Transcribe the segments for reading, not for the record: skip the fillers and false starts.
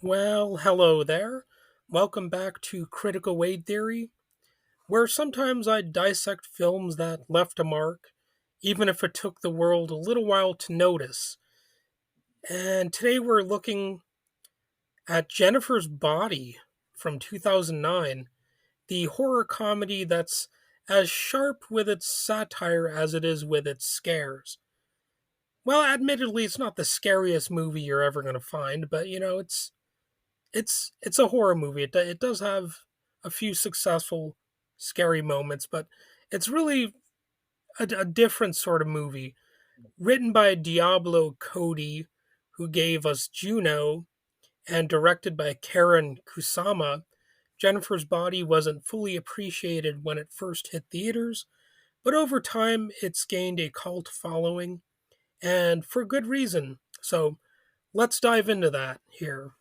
Well, hello there. Welcome back to Critical Weight Theory, where sometimes I dissect films that left a mark, even if it took the world a little while to notice. And today we're looking at Jennifer's Body from 2009, the horror comedy that's as sharp with its satire as it is with its scares. Well, admittedly, it's not the scariest movie you're ever going to find, but it's a horror movie. It does have a few successful scary moments, but it's really a different sort of movie. Written by Diablo Cody, who gave us Juno, and directed by Karyn Kusama, Jennifer's Body wasn't fully appreciated when it first hit theaters, but over time it's gained a cult following, and for good reason. So let's dive into that here.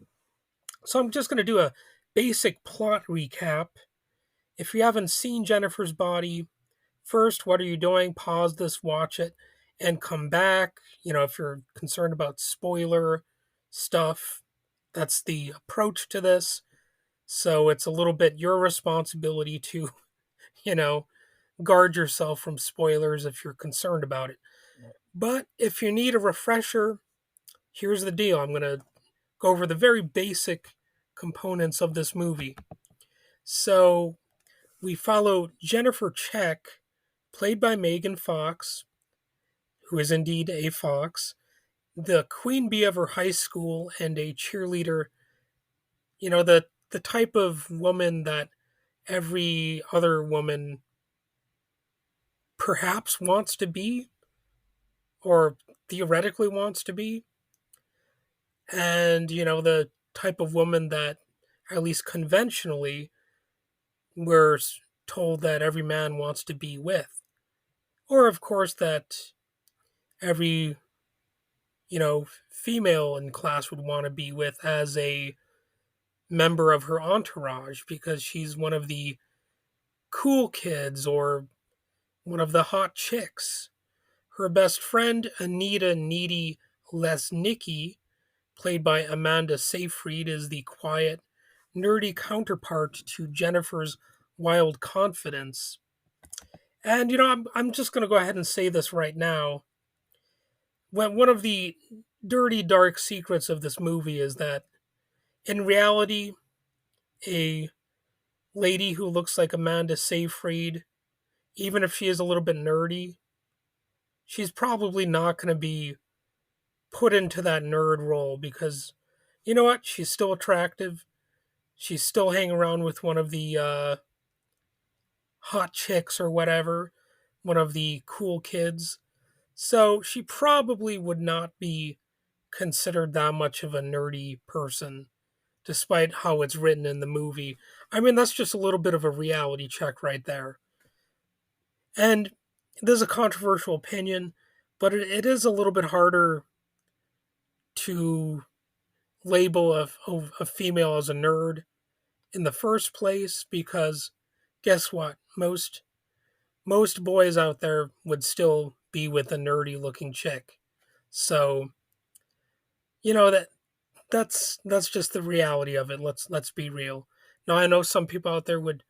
So I'm just going to do a basic plot recap. If you haven't seen Jennifer's Body, first, what are you doing? Pause this, watch it, and come back. If you're concerned about spoiler stuff, that's the approach to this. So it's a little bit your responsibility to, you know, guard yourself from spoilers if you're concerned about it. But if you need a refresher, here's the deal. I'm going to go over the very basic components of this movie. So we follow Jennifer Check, played by Megan Fox, who is indeed a fox, the queen bee of her high school and a cheerleader, the type of woman that every other woman perhaps wants to be or theoretically wants to be. And, the type of woman that, at least conventionally, we're told that every man wants to be with. Or, of course, that every, female in class would want to be with as a member of her entourage because she's one of the cool kids or one of the hot chicks. Her best friend, Anita Needy Lesnicki, played by Amanda Seyfried, is the quiet, nerdy counterpart to Jennifer's wild confidence. And, I'm just going to go ahead and say this right now. One of the dirty, dark secrets of this movie is that, in reality, a lady who looks like Amanda Seyfried, even if she is a little bit nerdy, she's probably not going to be put into that nerd role because, you know what? She's still attractive. She's still hanging around with one of the hot chicks or whatever, one of the cool kids. So she probably would not be considered that much of a nerdy person, despite how it's written in the movie. I mean, that's just a little bit of a reality check right there. And there's a controversial opinion, but it is a little bit harder to label a female as a nerd in the first place because guess what? Most boys out there would still be with a nerdy looking chick. So, that's just the reality of it. Let's be real. Now I know some people out there would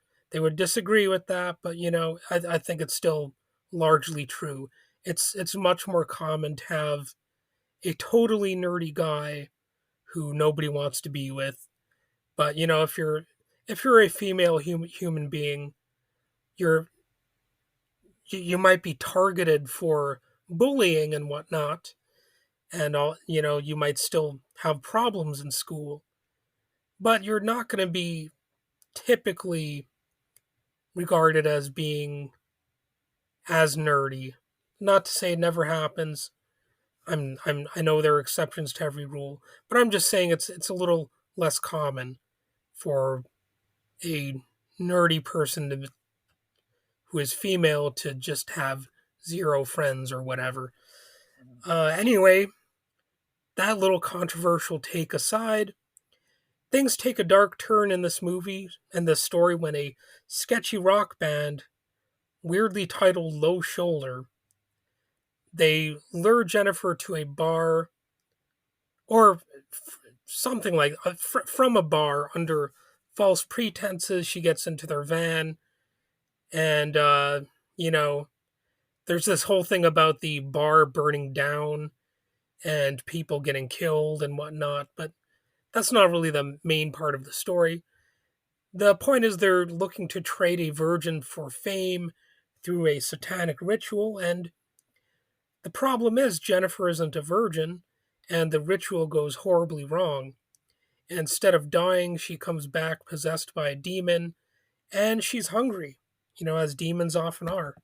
disagree with that, but I think it's still largely true. It's much more common to have a totally nerdy guy who nobody wants to be with. But if you're a female human being, you're you might be targeted for bullying and whatnot, and all you might still have problems in school, but you're not going to be typically regarded as being as nerdy. Not to say it never happens. I know there are exceptions to every rule, but I'm just saying it's a little less common for a nerdy person who is female to just have zero friends or whatever. Anyway, that little controversial take aside, things take a dark turn in this movie and this story when a sketchy rock band, weirdly titled Low Shoulder, they lure Jennifer to a bar, or something like from a bar under false pretenses. She gets into their van, and you know, there's this whole thing about the bar burning down and people getting killed and whatnot. But that's not really the main part of the story. The point is they're looking to trade a virgin for fame through a satanic ritual, and the problem is Jennifer isn't a virgin, and the ritual goes horribly wrong. Instead of dying, she comes back possessed by a demon, and she's hungry, as demons often are.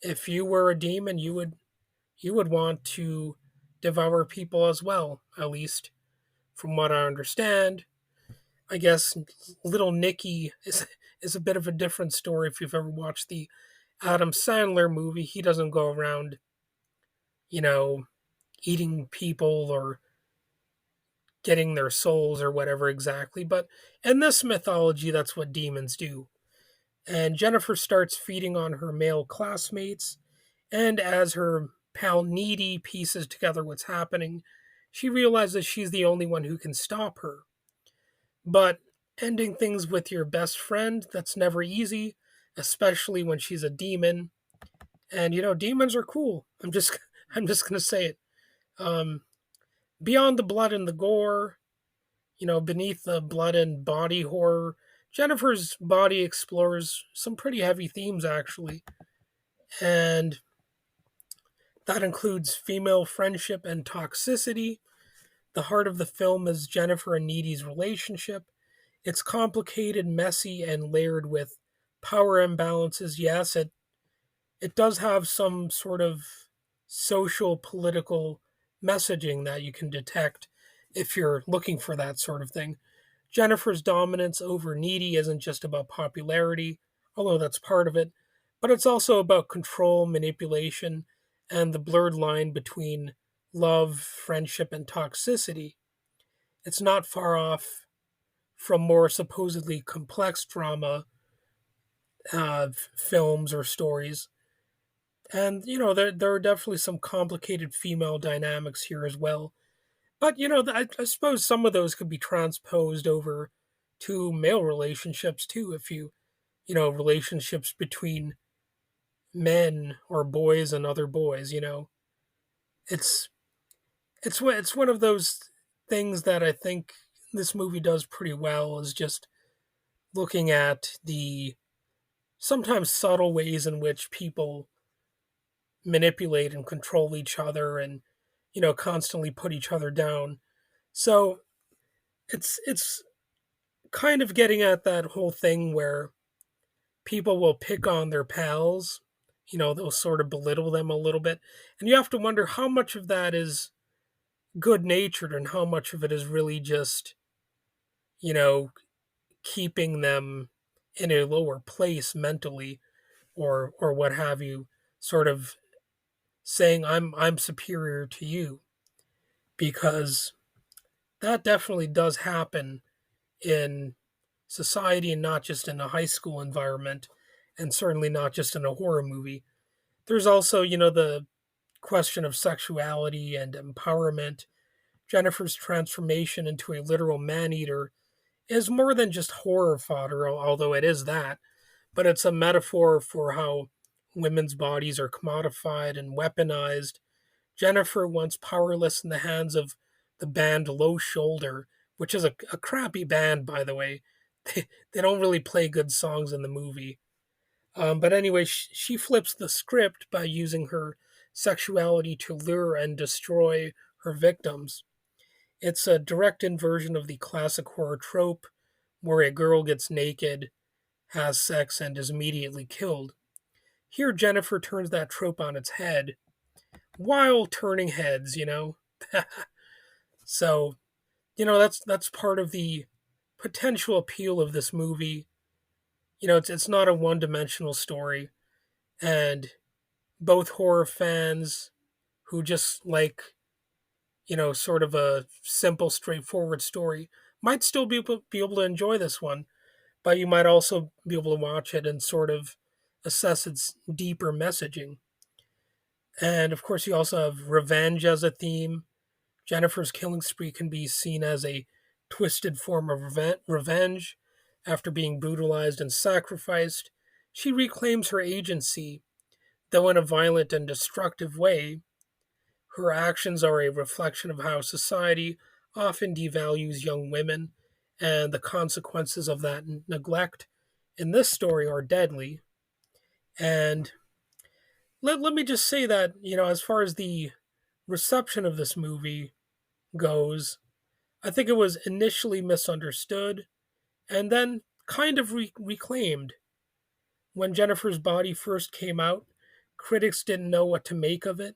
If you were a demon, you would want to devour people as well, at least from what I understand. I guess Little Nicky is a bit of a different story. If you've ever watched the Adam Sandler movie, he doesn't go around, you know, eating people or getting their souls or whatever exactly. But in this mythology, that's what demons do. And Jennifer starts feeding on her male classmates, and as her pal Needy pieces together what's happening, she realizes she's the only one who can stop her. But ending things with your best friend, that's never easy, especially when she's a demon. And demons are cool. I'm just gonna say it. Um, Beyond the blood and the gore, beneath the blood and body horror, Jennifer's body explores some pretty heavy themes actually. And that includes female friendship and toxicity. The heart of the film is Jennifer and Needy's relationship. It's complicated, messy, and layered with power imbalances. Yes, it does have some sort of social political messaging that you can detect if you're looking for that sort of thing. Jennifer's dominance over Needy isn't just about popularity, although that's part of it, but it's also about control, manipulation, and the blurred line between love, friendship, and toxicity. It's not far off from more supposedly complex drama films or stories. And, there are definitely some complicated female dynamics here as well. But, I suppose some of those could be transposed over to male relationships too, if relationships between men or boys and other boys. It's it's one of those things that I think this movie does pretty well is just looking at the sometimes subtle ways in which people manipulate and control each other and constantly put each other down. So it's kind of getting at that whole thing where people will pick on their pals, they'll sort of belittle them a little bit, and you have to wonder how much of that is good natured and how much of it is really just you know keeping them in a lower place mentally or what have you, sort of saying I'm superior to you, because that definitely does happen in society and not just in a high school environment, and certainly not just in a horror movie. There's also, the question of sexuality and empowerment. Jennifer's transformation into a literal man-eater is more than just horror fodder, although it is that, but it's a metaphor for how women's bodies are commodified and weaponized. Jennifer, once powerless in the hands of the band Low Shoulder, which is a crappy band, by the way. They don't really play good songs in the movie. But anyway, she flips the script by using her sexuality to lure and destroy her victims. It's a direct inversion of the classic horror trope where a girl gets naked, has sex, and is immediately killed. Here, Jennifer turns that trope on its head while turning heads. So, that's part of the potential appeal of this movie. It's not a one-dimensional story, and both horror fans who just like sort of a simple, straightforward story might still be able to enjoy this one, but you might also be able to watch it and sort of assess its deeper messaging. And of course, you also have revenge as a theme. Jennifer's killing spree can be seen as a twisted form of revenge. After being brutalized and sacrificed, she reclaims her agency, though in a violent and destructive way. Her actions are a reflection of how society often devalues young women, and the consequences of that neglect in this story are deadly. And let me just say that, as far as the reception of this movie goes, I think it was initially misunderstood and then kind of reclaimed. When Jennifer's Body first came out, critics didn't know what to make of it.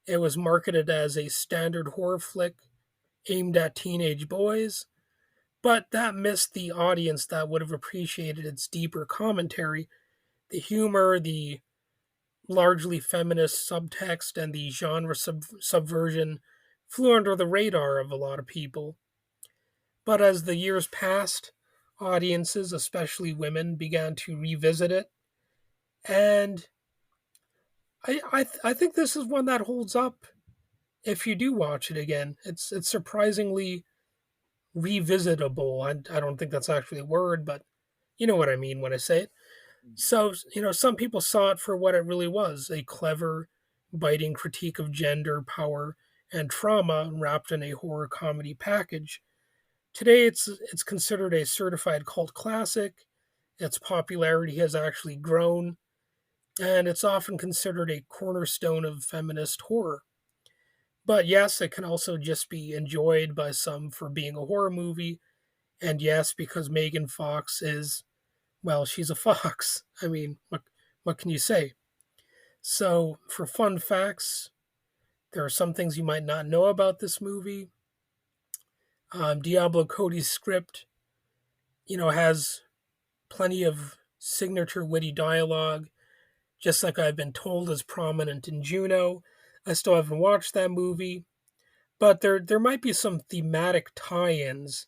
It was marketed as a standard horror flick aimed at teenage boys, but that missed the audience that would have appreciated its deeper commentary, the humor, the largely feminist subtext, and the genre subversion flew under the radar of a lot of people. But as the years passed, audiences, especially women, began to revisit it, and I think this is one that holds up if you do watch it again. It's surprisingly revisitable. I don't think that's actually a word, but you know what I mean when I say it. So, some people saw it for what it really was, a clever, biting critique of gender, power, and trauma wrapped in a horror comedy package. Today, it's considered a certified cult classic. Its popularity has actually grown, and it's often considered a cornerstone of feminist horror. But yes, it can also just be enjoyed by some for being a horror movie, and yes, because Megan Fox is, well, she's a fox. I mean, what can you say? So, for fun facts, there are some things you might not know about this movie. Diablo Cody's script, has plenty of signature witty dialogue, just like I've been told is prominent in Juno. I still haven't watched that movie, but there might be some thematic tie-ins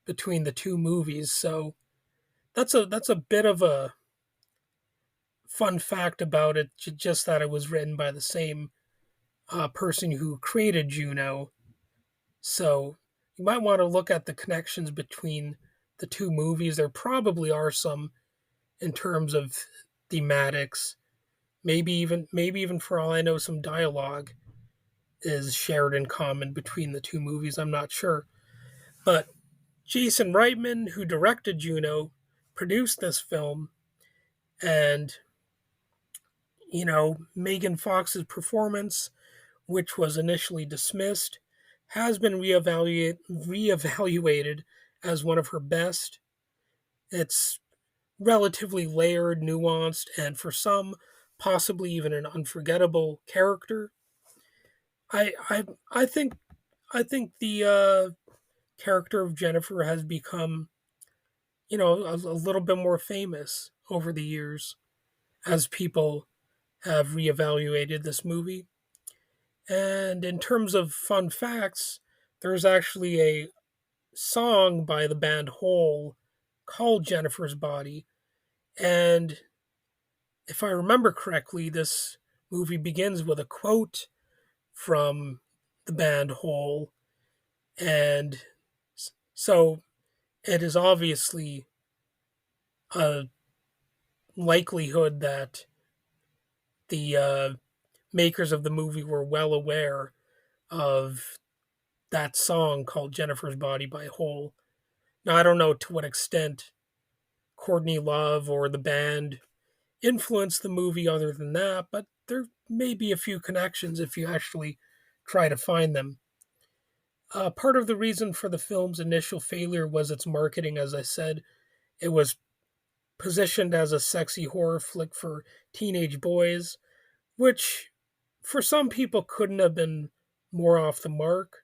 between the two movies. So that's a bit of a fun fact about it. Just that it was written by the same person who created Juno. So you might want to look at the connections between the two movies. There probably are some in terms of thematics. Maybe even for all I know, some dialogue is shared in common between the two movies. I'm not sure. But Jason Reitman, who directed Juno, produced this film, and Megan Fox's performance, which was initially dismissed, has been reevaluated as one of her best. It's relatively layered, nuanced, and for some, possibly even an unforgettable character. I think the character of Jennifer has become, a little bit more famous over the years as people have reevaluated this movie. And in terms of fun facts, there's actually a song by the band Hole called Jennifer's Body. And if I remember correctly, this movie begins with a quote from the band Hole. And so it is obviously a likelihood that the makers of the movie were well aware of that song called Jennifer's Body by Hole. Now, I don't know to what extent Courtney Love or the band influenced the movie other than that, but there may be a few connections if you actually try to find them. Part of the reason for the film's initial failure was its marketing, as I said. It was positioned as a sexy horror flick for teenage boys, which for some people couldn't have been more off the mark.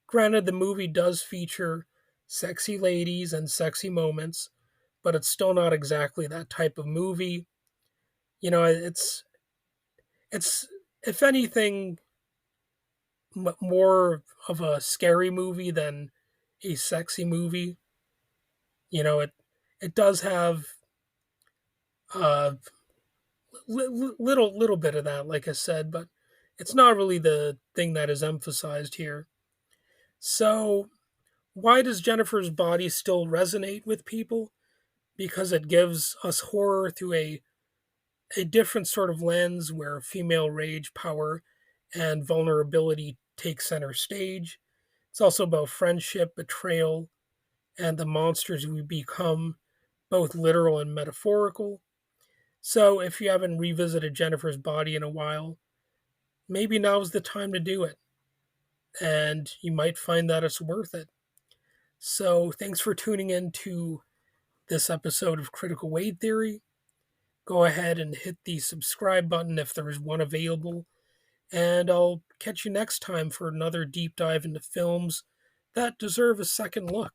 Granted, the movie does feature sexy ladies and sexy moments, but it's still not exactly that type of movie. It's if anything more of a scary movie than a sexy movie. It does have a little bit of that, like I said, but it's not really the thing that is emphasized here. So, why does Jennifer's Body still resonate with people? Because it gives us horror through a different sort of lens where female rage, power, and vulnerability take center stage. It's also about friendship, betrayal, and the monsters we become, both literal and metaphorical. So, if you haven't revisited Jennifer's Body in a while, maybe now's the time to do it, and you might find that it's worth it. So, thanks for tuning in to this episode of Critical Weight Theory. Go ahead and hit the subscribe button if there is one available, and I'll catch you next time for another deep dive into films that deserve a second look.